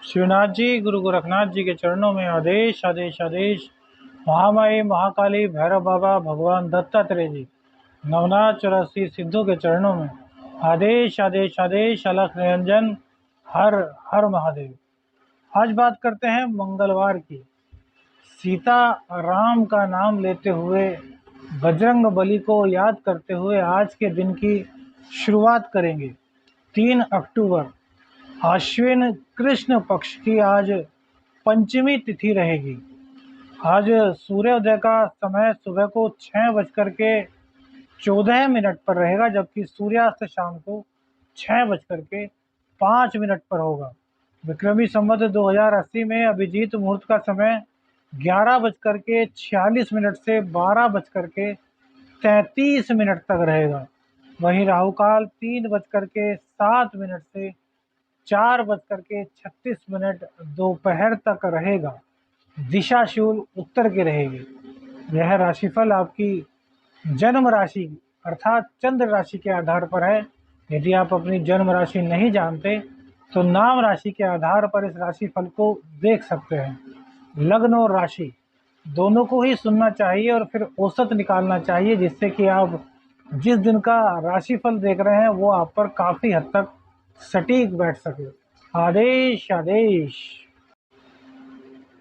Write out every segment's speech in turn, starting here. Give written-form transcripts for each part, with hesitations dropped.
शिवनाथ जी, गुरु गोरखनाथ जी के चरणों में आदेश आदेश आदेश। महामाई महाकाली भैरव बाबा भगवान दत्तात्रेय जी नवनाथ 84 सिद्धों के चरणों में आदेश आदेश आदेश। अलख निरंजन हर हर महादेव। आज बात करते हैं मंगलवार की। सीता राम का नाम लेते हुए, बजरंग बली को याद करते हुए आज के दिन की शुरुआत करेंगे। 3 अक्टूबर आश्विन कृष्ण पक्ष की आज पंचमी तिथि रहेगी। आज सूर्योदय का समय सुबह को 6:14 पर रहेगा, जबकि सूर्यास्त शाम को 6:05 पर होगा। विक्रमी संवत 2080 में अभिजीत मुहूर्त का समय 11:46 से 12:33 तक रहेगा। वहीं राहु काल 3:07 से 4:36 दोपहर तक रहेगा। दिशा शूल उत्तर की रहेगी। यह राशिफल आपकी जन्म राशि अर्थात चंद्र राशि के आधार पर है। यदि आप अपनी जन्म राशि नहीं जानते तो नाम राशि के आधार पर इस राशिफल को देख सकते हैं। लग्न और राशि दोनों को ही सुनना चाहिए और फिर औसत निकालना चाहिए, जिससे कि आप जिस दिन का राशिफल देख रहे हैं वो आप पर काफ़ी हद तक सटीक बैठ सके। आदेश आदेश।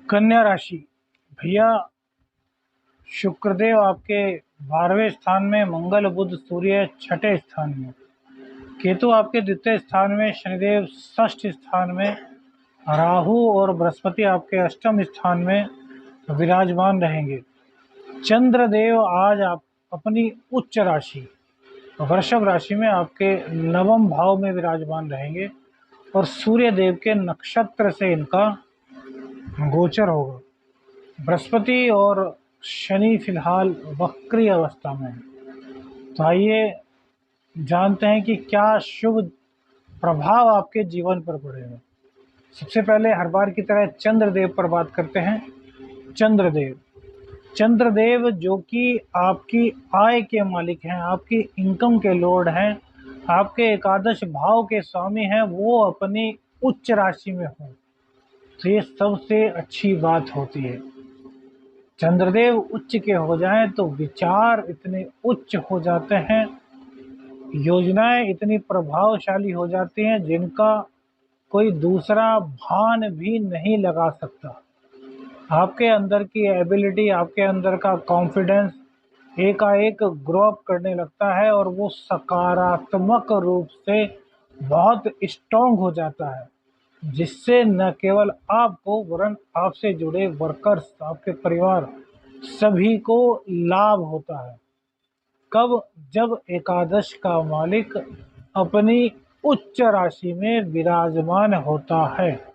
कन्या राशि भैया, शुक्रदेव आपके 12वें स्थान में, मंगल बुध सूर्य 6ठे स्थान में, केतु आपके 2य स्थान में, शनिदेव 6ठ स्थान में, राहु और बृहस्पति आपके 8वें स्थान में विराजमान रहेंगे। चंद्रदेव आज आप अपनी उच्च राशि वृषभ राशि में आपके 9वें भाव में विराजमान रहेंगे और सूर्य देव के नक्षत्र से इनका गोचर होगा। बृहस्पति और शनि फिलहाल वक्री अवस्था में है। तो आइए जानते हैं कि क्या शुभ प्रभाव आपके जीवन पर पड़ेगा। सबसे पहले हर बार की तरह चंद्रदेव पर बात करते हैं। चंद्रदेव जो कि आपकी आय के मालिक हैं, आपकी इनकम के लॉर्ड हैं, आपके एकादश भाव के स्वामी हैं, वो अपनी उच्च राशि में हो तो ये सबसे अच्छी बात होती है। चंद्रदेव उच्च के हो जाएं तो विचार इतने उच्च हो जाते हैं, योजनाएं इतनी प्रभावशाली हो जाती हैं जिनका कोई दूसरा भान भी नहीं लगा सकता। आपके अंदर की एबिलिटी, आपके अंदर का कॉन्फिडेंस एकाएक ग्रो अप करने लगता है और वो सकारात्मक रूप से बहुत स्ट्रॉन्ग हो जाता है, जिससे न केवल आपको वरन आपसे जुड़े वर्कर्स, आपके परिवार सभी को लाभ होता है। कब? जब एकादश का मालिक अपनी उच्च राशि में विराजमान होता है।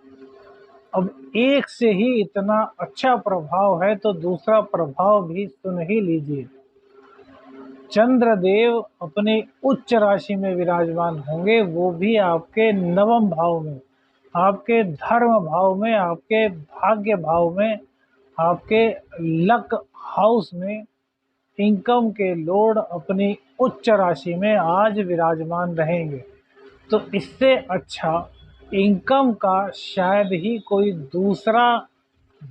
अब एक से ही इतना अच्छा प्रभाव है तो दूसरा प्रभाव भी सुन ही लीजिए। चंद्रदेव अपनी उच्च राशि में विराजमान होंगे, वो भी आपके 9वें भाव में, आपके धर्म भाव में, आपके भाग्य भाव में, आपके लक हाउस में इनकम के लॉर्ड अपनी उच्च राशि में आज विराजमान रहेंगे। तो इससे अच्छा इनकम का शायद ही कोई दूसरा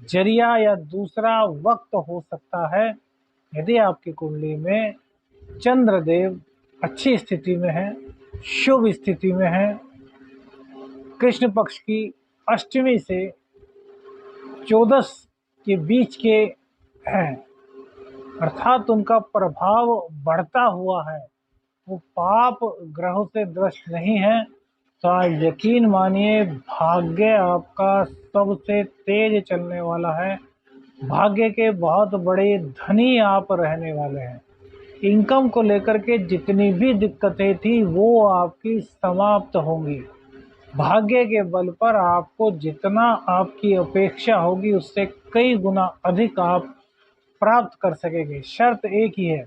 जरिया या दूसरा वक्त हो सकता है। यदि आपकी कुंडली में चंद्रदेव अच्छी स्थिति में है, शुभ स्थिति में है, कृष्ण पक्ष की 8वीं से 14 के बीच के हैं, अर्थात उनका प्रभाव बढ़ता हुआ है, वो पाप ग्रहों से ग्रस्त नहीं है, तो आज यकीन मानिए भाग्य आपका सबसे तेज चलने वाला है। भाग्य के बहुत बड़े धनी आप रहने वाले हैं। इनकम को लेकर के जितनी भी दिक्कतें थी वो आपकी समाप्त होंगी। भाग्य के बल पर आपको जितना आपकी अपेक्षा होगी उससे कई गुना अधिक आप प्राप्त कर सकेंगे। शर्त एक ही है,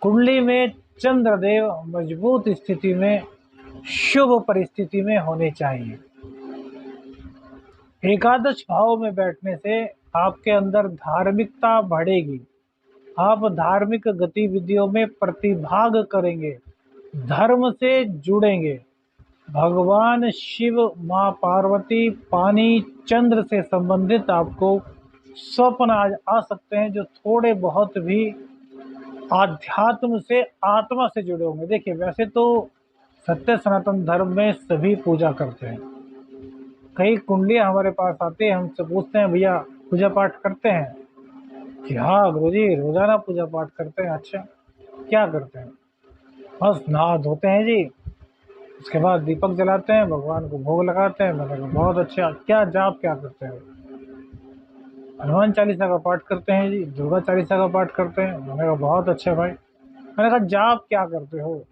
कुंडली में चंद्रदेव मजबूत स्थिति में, शुभ परिस्थिति में होने चाहिए। एकादश भाव में बैठने से आपके अंदर धार्मिकता बढ़ेगी, आप धार्मिक गतिविधियों में प्रतिभाग करेंगे, धर्म से जुड़ेंगे, भगवान शिव, माँ पार्वती, पानी, चंद्र से संबंधित आपको स्वप्न आ सकते हैं, जो थोड़े बहुत भी आध्यात्म से, आत्मा से जुड़े होंगे। देखिए, वैसे तो सत्य सनातन धर्म में सभी पूजा करते हैं। कई कुंडलियाँ हमारे पास आती है, हमसे पूछते हैं भैया पूजा पाठ करते हैं कि हाँ गुरुजी रोजाना पूजा पाठ करते हैं। अच्छा, क्या करते हैं? बस नहा धोते हैं जी, उसके बाद दीपक जलाते हैं, भगवान को भोग लगाते हैं। मैंने कहा बहुत अच्छा। क्या जाप क्या करते हैं? हनुमान चालीसा का पाठ करते हैं जी, दुर्गा चालीसा का पाठ करते हैं। मैंने कहा बहुत अच्छा भाई। मैंने कहा जाप क्या करते हो?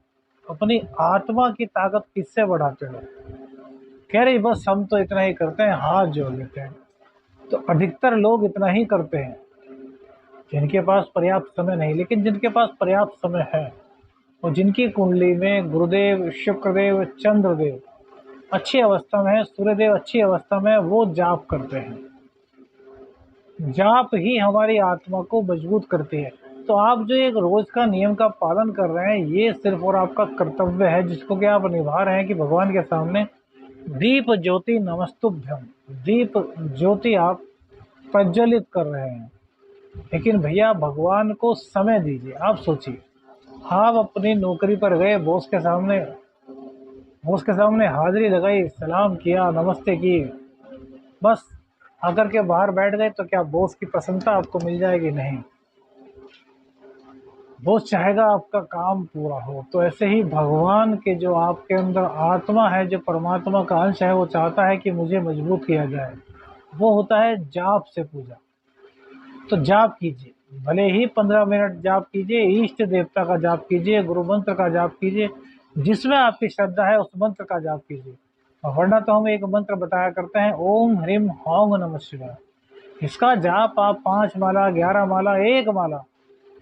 अपनी आत्मा की ताकत किससे बढ़ाते हो? कह रही बस हम तो इतना ही करते हैं, हाथ जोड़ लेते हैं। तो अधिकतर लोग इतना ही करते हैं जिनके पास पर्याप्त समय नहीं। लेकिन जिनके पास पर्याप्त समय है और जिनकी कुंडली में गुरुदेव, शुक्रदेव, चंद्रदेव अच्छी अवस्था में है, सूर्यदेव अच्छी अवस्था में है, वो जाप करते हैं। जाप ही हमारी आत्मा को मजबूत करती है। तो आप जो एक रोज का नियम का पालन कर रहे हैं, ये सिर्फ और आपका कर्तव्य है, जिसको कि आप निभा रहे हैं कि भगवान के सामने दीप ज्योति नमस्तुभ्यम, दीप ज्योति आप प्रज्वलित कर रहे हैं। लेकिन भैया भगवान को समय दीजिए। आप सोचिए, आप अपनी नौकरी पर गए, बॉस के सामने हाजिरी लगाई, सलाम किया, नमस्ते की, बस आकर के बाहर बैठ गए, तो क्या बॉस की प्रसन्नता आपको मिल जाएगी? नहीं। बॉस चाहेगा आपका काम पूरा हो। तो ऐसे ही भगवान के जो आपके अंदर आत्मा है, जो परमात्मा का अंश है, वो चाहता है कि मुझे मजबूत किया जाए। वो होता है जाप से पूजा। तो जाप कीजिए, भले ही 15 मिनट जाप कीजिए, इष्ट देवता का जाप कीजिए, गुरु मंत्र का जाप कीजिए, जिसमें आपकी श्रद्धा है उस मंत्र का जाप कीजिए। और वरना तो हम एक मंत्र बताया करते हैं, ओम ह्रीम हौंग नमः शिवाय। इसका जाप आप 5 माला, 11 माला, 1 माला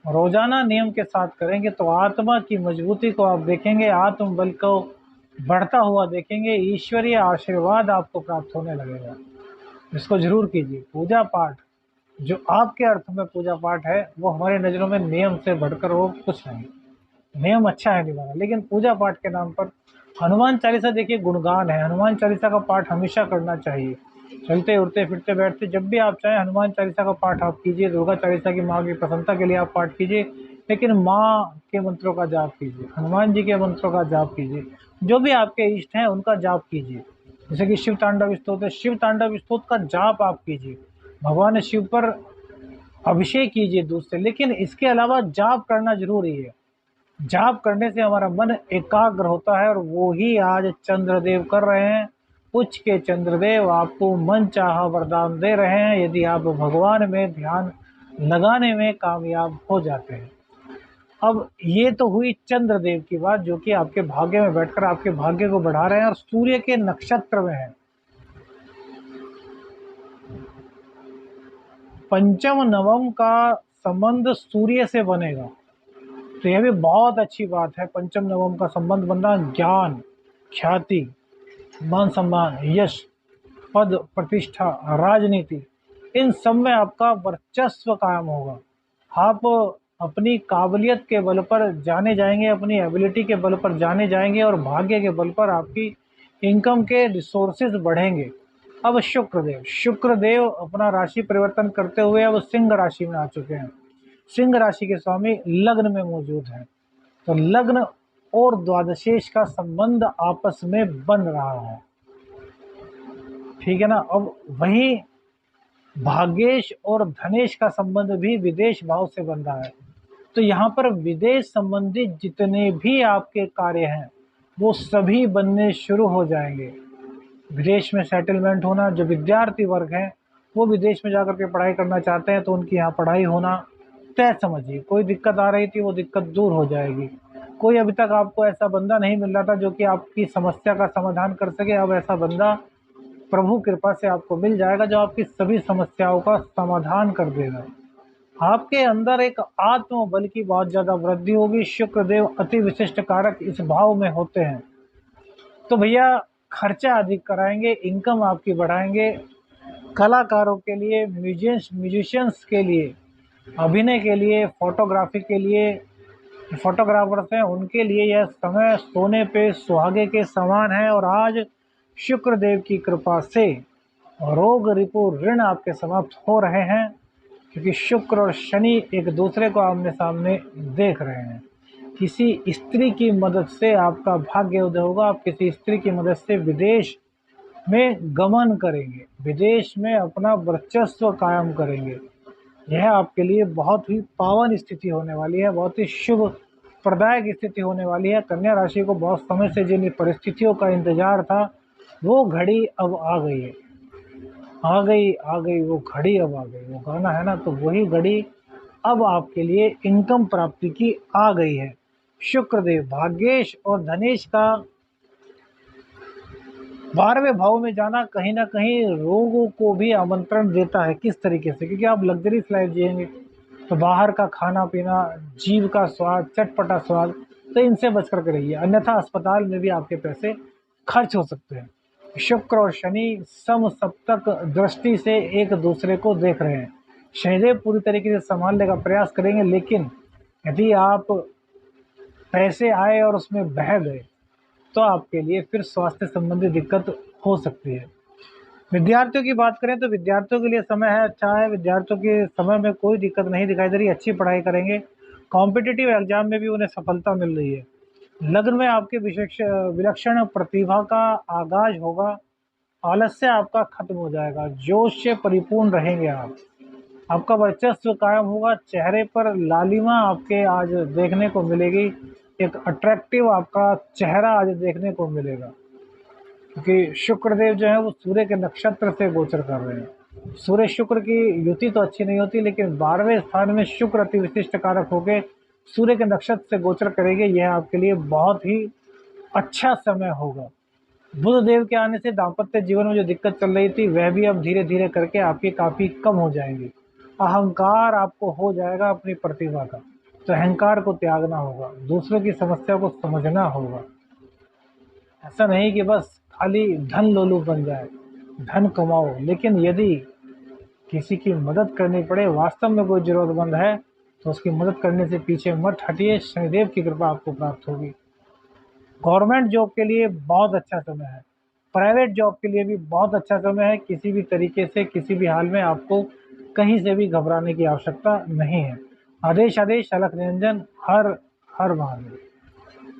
रोजाना नियम के साथ करेंगे तो आत्मा की मजबूती को आप देखेंगे, आत्म बल को बढ़ता हुआ देखेंगे, ईश्वरीय आशीर्वाद आपको प्राप्त होने लगेगा। इसको जरूर कीजिए। पूजा पाठ जो आपके अर्थ में पूजा पाठ है, वो हमारी नज़रों में नियम से बढ़कर वो कुछ नहीं। नियम अच्छा है निभाना, लेकिन पूजा पाठ के नाम पर हनुमान चालीसा, देखिए गुणगान है, हनुमान चालीसा का पाठ हमेशा करना चाहिए। चलते उठते फिरते बैठते जब भी आप चाहें हनुमान चालीसा का पाठ आप कीजिए। दुर्गा चालीसा की माँ की प्रसन्नता के लिए आप पाठ कीजिए, लेकिन माँ के मंत्रों का जाप कीजिए, हनुमान जी के मंत्रों का जाप कीजिए, जो भी आपके इष्ट हैं उनका जाप कीजिए। जैसे कि शिव तांडव स्तोत्र है, शिव तांडव स्तोत्र का जाप आप कीजिए, भगवान शिव पर अभिषेक कीजिए दूध से। लेकिन इसके अलावा जाप करना जरूरी है। जाप करने से हमारा मन एकाग्र होता है, और वो ही आज चंद्रदेव कर रहे हैं। उच्च के चंद्रदेव आपको मन चाहा वरदान दे रहे हैं, यदि आप भगवान में ध्यान लगाने में कामयाब हो जाते हैं। अब ये तो हुई चंद्रदेव की बात, जो कि आपके भाग्य में बैठकर आपके भाग्य को बढ़ा रहे हैं और सूर्य के नक्षत्र में है। पंचम नवम का संबंध सूर्य से बनेगा, तो यह भी बहुत अच्छी बात है। पंचम नवम का संबंध बनना, ज्ञान, ख्याति, मान सम्मान, यश, पद, प्रतिष्ठा, राजनीति, इन सब में आपका वर्चस्व कायम होगा। आप अपनी काबिलियत के बल पर जाने जाएंगे, अपनी एबिलिटी के बल पर जाने जाएंगे, और भाग्य के बल पर आपकी इनकम के रिसोर्सेज बढ़ेंगे। अब शुक्रदेव अपना राशि परिवर्तन करते हुए अब सिंह राशि में आ चुके हैं। सिंह राशि के स्वामी लग्न में मौजूद हैं। तो लग्न और द्वादशेश का संबंध आपस में बन रहा है, ठीक है ना। अब वहीं भाग्येश और धनेश का संबंध भी विदेश भाव से बन रहा है। तो यहाँ पर विदेश संबंधी जितने भी आपके कार्य हैं वो सभी बनने शुरू हो जाएंगे। विदेश में सेटलमेंट होना, जो विद्यार्थी वर्ग हैं वो विदेश में जाकर के पढ़ाई करना चाहते हैं, तो उनकी यहाँ पढ़ाई होना तय समझिए। कोई दिक्कत आ रही थी वो दिक्कत दूर हो जाएगी। कोई अभी तक आपको ऐसा बंदा नहीं मिल रहा था जो कि आपकी समस्या का समाधान कर सके, अब ऐसा बंदा प्रभु कृपा से आपको मिल जाएगा जो आपकी सभी समस्याओं का समाधान कर देगा। आपके अंदर एक आत्म बल की बहुत ज्यादा वृद्धि होगी। शुक्रदेव अति विशिष्ट कारक इस भाव में होते हैं। तो भैया खर्चा अधिक कराएंगे, इनकम आपकी बढ़ाएंगे। कलाकारों के लिए, म्यूजिशियंस के लिए, अभिनय के लिए, फोटोग्राफी के लिए, फोटोग्राफर्स हैं उनके लिए यह समय सोने पे सुहागे के समान है। और आज शुक्र देव की कृपा से रोग रिपु ऋण आपके समाप्त हो रहे हैं, क्योंकि शुक्र और शनि एक दूसरे को आमने सामने देख रहे हैं। किसी स्त्री की मदद से आपका भाग्य उदय होगा। आप किसी स्त्री की मदद से विदेश में गमन करेंगे, विदेश में अपना वर्चस्व कायम करेंगे। यह आपके लिए बहुत ही पावन स्थिति होने वाली है, बहुत ही शुभ प्रदायक स्थिति होने वाली है। कन्या राशि को बहुत समय से जिन परिस्थितियों का इंतजार था, वो घड़ी अब आ गई है। आ गई वो घड़ी अब आ गई। वो गाना है ना, तो वही घड़ी अब आपके लिए इनकम प्राप्ति की आ गई है। शुक्रदेव भाग्येश और धनेश का 12वें भाव में जाना कहीं ना कहीं रोगों को भी आमंत्रण देता है। किस तरीके से? क्योंकि आप लग्जरीज लाइफ जिएंगे, तो बाहर का खाना पीना, जीव का स्वाद, चटपटा स्वाद, तो इनसे बच करके रहिए, अन्यथा अस्पताल में भी आपके पैसे खर्च हो सकते हैं। शुक्र और शनि सम सप्तक दृष्टि से एक दूसरे को देख रहे हैं। शनिदेव पूरी तरीके से संभालने का प्रयास करेंगे, लेकिन यदि आप पैसे आए और उसमें बह गए तो आपके लिए फिर स्वास्थ्य संबंधी दिक्कत हो सकती है। विद्यार्थियों की बात करें तो विद्यार्थियों के लिए समय है अच्छा है। विद्यार्थियों के समय में कोई दिक्कत नहीं दिखाई दे रही, अच्छी पढ़ाई करेंगे। कॉम्पिटिटिव एग्जाम में भी उन्हें सफलता मिल रही है। लग्न में आपके विशेष विलक्षण प्रतिभा का आगाज होगा। आलस्य आपका खत्म हो जाएगा, जोश से परिपूर्ण रहेंगे आप। आपका वर्चस्व कायम होगा, चेहरे पर लालिमा आपके आज देखने को मिलेगी। एक अट्रैक्टिव आपका चेहरा आज देखने को मिलेगा, क्योंकि शुक्रदेव जो है वो सूर्य के नक्षत्र से गोचर कर रहे हैं। सूर्य शुक्र की युति तो अच्छी नहीं होती, लेकिन 12वें स्थान में शुक्र अति विशिष्ट कारक होकर सूर्य के नक्षत्र से गोचर करेंगे। यह आपके लिए बहुत ही अच्छा समय होगा। बुध देव के आने से दाम्पत्य जीवन में जो दिक्कत चल रही थी, वह भी अब धीरे धीरे करके आपकी काफी कम हो जाएंगी। अहंकार आपको हो जाएगा अपनी प्रतिभा का, तो अहंकार को त्यागना होगा, दूसरों की समस्या को समझना होगा। ऐसा नहीं कि बस खाली धन लोलुप बन जाए, धन कमाओ, लेकिन यदि किसी की मदद करनी पड़े, वास्तव में कोई जरूरतमंद है, तो उसकी मदद करने से पीछे मत हटिए। शनिदेव की कृपा आपको प्राप्त होगी। गवर्नमेंट जॉब के लिए बहुत अच्छा समय है, प्राइवेट जॉब के लिए भी बहुत अच्छा समय है। किसी भी तरीके से, किसी भी हाल में आपको कहीं से भी घबराने की आवश्यकता नहीं है। आदेश आदेश अलख निरंजन। हर हर महादेव।